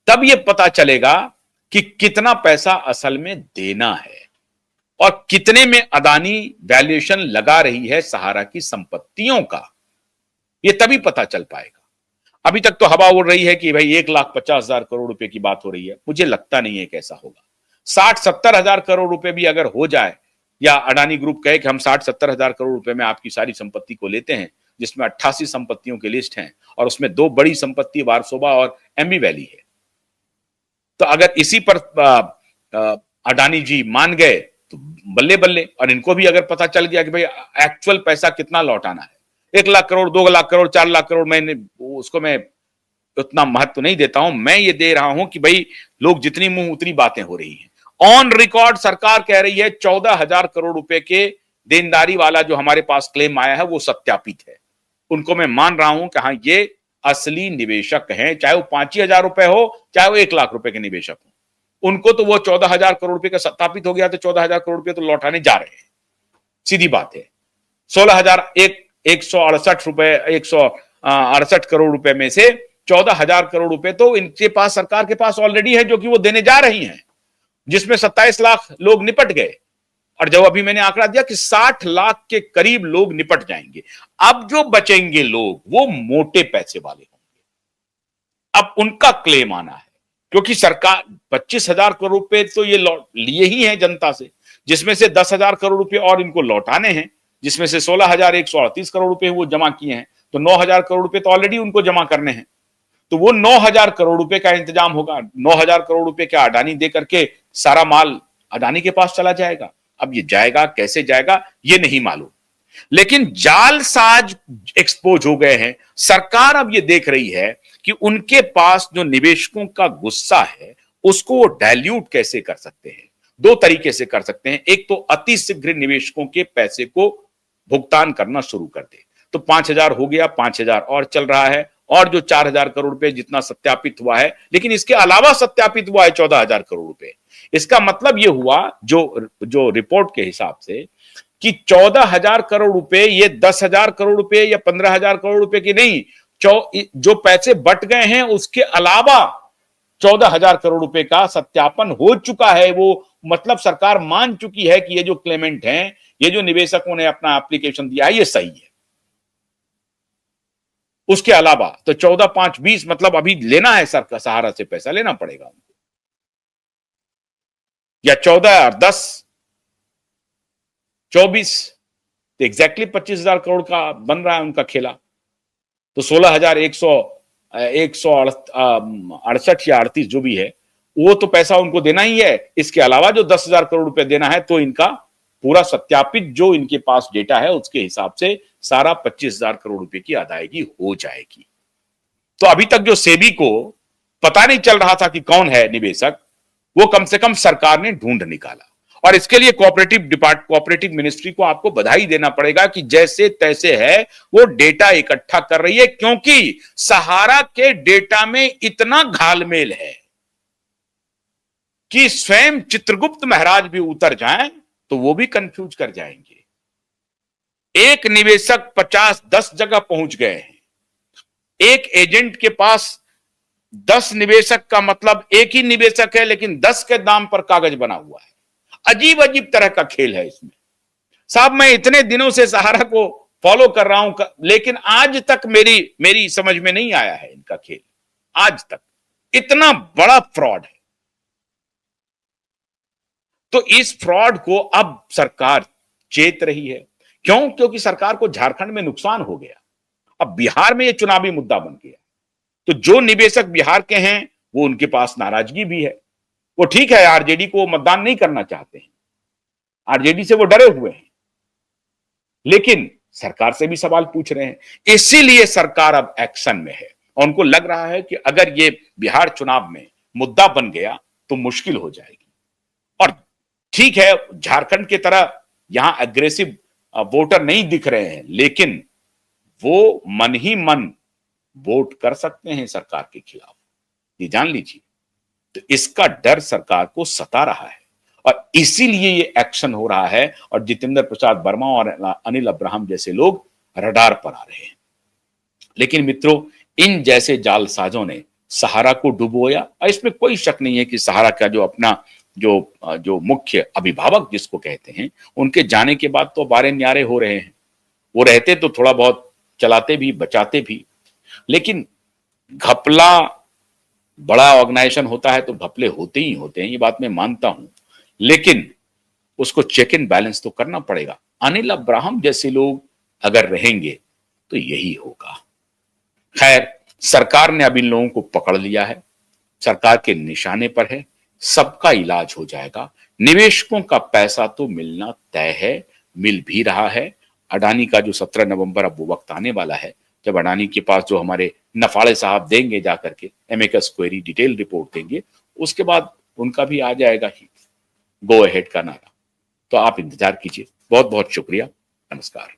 तब ये पता चलेगा कि कितना पैसा असल में देना है और कितने में अदानी वैल्यूएशन लगा रही है सहारा की संपत्तियों का, ये तभी पता चल पाएगा। अभी तक तो हवा उड़ रही है कि भाई 1,50,000 करोड़ रुपए की बात हो रही है। मुझे लगता नहीं है कि ऐसा होगा। 60-70 हजार करोड़ रुपए भी अगर हो जाए, या अडानी ग्रुप कहे कि हम 60-70 हजार करोड़ रुपए में आपकी सारी संपत्ति को लेते हैं, जिसमें 88 संपत्तियों की लिस्ट है और उसमें 2 बड़ी संपत्ति वारसोबा और एम्बी वैली है, तो अगर इसी पर अडानी जी मान गए तो बल्ले बल्ले। और इनको भी अगर पता चल गया कि भाई एक्चुअल पैसा कितना लौटाना है, 1 लाख करोड़, 2 लाख करोड़, 4 लाख करोड़, मैंने उसको मैं उतना महत्व नहीं देता हूं। मैं ये दे रहा हूं कि भाई लोग जितनी मुंह उतनी बातें हो रही हैं। ऑन रिकॉर्ड सरकार कह रही है 14,000 करोड़ रुपए के देनदारी वाला जो हमारे पास क्लेम आया है वो सत्यापित है। उनको मैं मान रहा हूं कि हाँ, ये असली निवेशक हैं, चाहे वो 5,000 रुपए हो, चाहे वो 1 लाख रुपए के निवेशक हो। उनको तो वो 14,000 करोड़ रुपए का सत्यापित हो गया, तो 14,000 करोड़ रुपए तो लौटाने जा रहे हैं, सीधी बात है। 1,68 रुपए, 168 करोड़ रुपए में से 14,000 करोड़ रुपए तो इनके पास, सरकार के पास ऑलरेडी है, जो कि वो देने जा रही हैं, जिसमें 27 लाख लोग निपट गए। और जब अभी मैंने आंकड़ा दिया कि 60 लाख के करीब लोग निपट जाएंगे, अब जो बचेंगे लोग वो मोटे पैसे वाले होंगे। अब उनका क्लेम आना है, क्योंकि सरकार 25,000 करोड़ रुपए तो ये लिए ही हैं जनता से, जिसमें से 10,000 करोड़ रुपए और इनको लौटाने हैं, जिसमें से 16,138 करोड़ रुपए वो जमा किए हैं, तो 9,000 करोड़ रुपए तो ऑलरेडी उनको जमा करने हैं। तो वो 9,000 करोड़ रुपए का इंतजाम होगा। 9,000 करोड़ रुपए क्या अडानी दे करके सारा माल अडानी के पास चला जाएगा? अब ये जाएगा कैसे जाएगा ये नहीं मालूम, लेकिन जालसाज एक्सपोज हो गए हैं। सरकार अब ये देख रही है कि उनके पास जो निवेशकों का गुस्सा है उसको वो डाइल्यूट कैसे कर सकते हैं। 2 तरीके से कर सकते हैं। एक तो अति शीघ्र निवेशकों के पैसे को भुगतान करना शुरू कर दे, तो 5,000 हो गया, 5,000 और चल रहा है, और जो 4,000 करोड़ रुपए जितना सत्यापित हुआ है, लेकिन इसके अलावा सत्यापित हुआ है 14,000 करोड़ रुपए। इसका मतलब यह हुआ जो रिपोर्ट के हिसाब से कि 14,000 करोड़ रुपए ये 10,000 करोड़ रुपए या 15,000 करोड़ रुपए की नहीं, जो पैसे बट गए हैं उसके अलावा 14,000 करोड़ रुपए का सत्यापन हो चुका है। वो मतलब सरकार मान चुकी है कि ये जो क्लेमेंट हैं, ये जो निवेशकों ने अपना एप्लीकेशन दिया है, ये सही है। उसके अलावा तो 14, 5, 20, मतलब अभी लेना है सरकार, सहारा से पैसा लेना पड़ेगा उनको, या 14 और 10, 24, तो एग्जैक्टली 25,000 करोड़ का बन रहा है उनका खेला। तो 16,168 या 38 जो भी है, वो तो पैसा उनको देना ही है। इसके अलावा जो 10,000 करोड़ रुपए देना है, तो इनका पूरा सत्यापित जो इनके पास डेटा है उसके हिसाब से सारा 25,000 करोड़ रुपए की अदायगी हो जाएगी। तो अभी तक जो सेबी को पता नहीं चल रहा था कि कौन है निवेशक, वो कम से कम सरकार ने ढूंढ निकाला। और इसके लिए कोऑपरेटिव मिनिस्ट्री को आपको बधाई देना पड़ेगा कि जैसे तैसे है वो डेटा इकट्ठा कर रही है, क्योंकि सहारा के डेटा में इतना घालमेल है कि स्वयं चित्रगुप्त महाराज भी उतर जाएं तो वो भी कंफ्यूज कर जाएंगे। एक निवेशक 50-10 जगह पहुंच गए हैं। एक एजेंट के पास 10 निवेशक का मतलब एक ही निवेशक है, लेकिन 10 के दाम पर कागज बना हुआ है। अजीब अजीब तरह का खेल है इसमें। साहब, मैं इतने दिनों से सहारा को फॉलो कर रहा हूं, लेकिन आज तक मेरी समझ में नहीं आया है इनका खेल। आज तक इतना बड़ा फ्रॉड है। तो इस फ्रॉड को अब सरकार चेत रही है। क्यों? क्योंकि सरकार को झारखंड में नुकसान हो गया, अब बिहार में यह चुनावी मुद्दा बन गया। तो जो निवेशक बिहार के हैं वो, उनके पास नाराजगी भी है। वो ठीक है, आरजेडी को मतदान नहीं करना चाहते हैं, आरजेडी से वो डरे हुए हैं, लेकिन सरकार से भी सवाल पूछ रहे हैं। इसीलिए सरकार अब एक्शन में है और उनको लग रहा है कि अगर ये बिहार चुनाव में मुद्दा बन गया तो मुश्किल हो जाएगी। और ठीक है, झारखंड की तरह यहां एग्रेसिव वोटर नहीं दिख रहे हैं, लेकिन वो मन ही मन वोट कर सकते हैं सरकार के खिलाफ, ये जान लीजिए। तो इसका डर सरकार को सता रहा है और इसीलिए ये एक्शन हो रहा है। और जितेंद्र प्रसाद वर्मा और अनिल अब्राहम जैसे लोग रडार पर आ रहे हैं। लेकिन मित्रों, इन जैसे जालसाजों ने सहारा को डुबोया। और इसमें कोई शक नहीं है कि सहारा का जो अपना जो मुख्य अभिभावक जिसको कहते हैं, उनके जाने के बाद तो बारे न्यारे हो रहे हैं। वो रहते तो थोड़ा बहुत चलाते भी, बचाते भी, लेकिन घपला बड़ा ऑर्गेनाइजेशन होता है तो घपले होते ही होते हैं, ये बात मैं मानता हूं, लेकिन उसको चेक एंड बैलेंस तो करना पड़ेगा। अनिल अब्राहम जैसे लोग अगर रहेंगे तो यही होगा। खैर, सरकार ने अब इन लोगों को पकड़ लिया है, सरकार के निशाने पर है, सबका इलाज हो जाएगा। निवेशकों का पैसा तो मिलना तय है, मिल भी रहा है। अडानी का जो 17 नवंबर अब वो वक्त आने वाला है जब अडानी के पास जो हमारे नफाड़े साहब देंगे जाकर के एमिकस क्वेरी डिटेल रिपोर्ट देंगे, उसके बाद उनका भी आ जाएगा ही गो अहेड का नारा। तो आप इंतजार कीजिए। बहुत बहुत शुक्रिया। नमस्कार।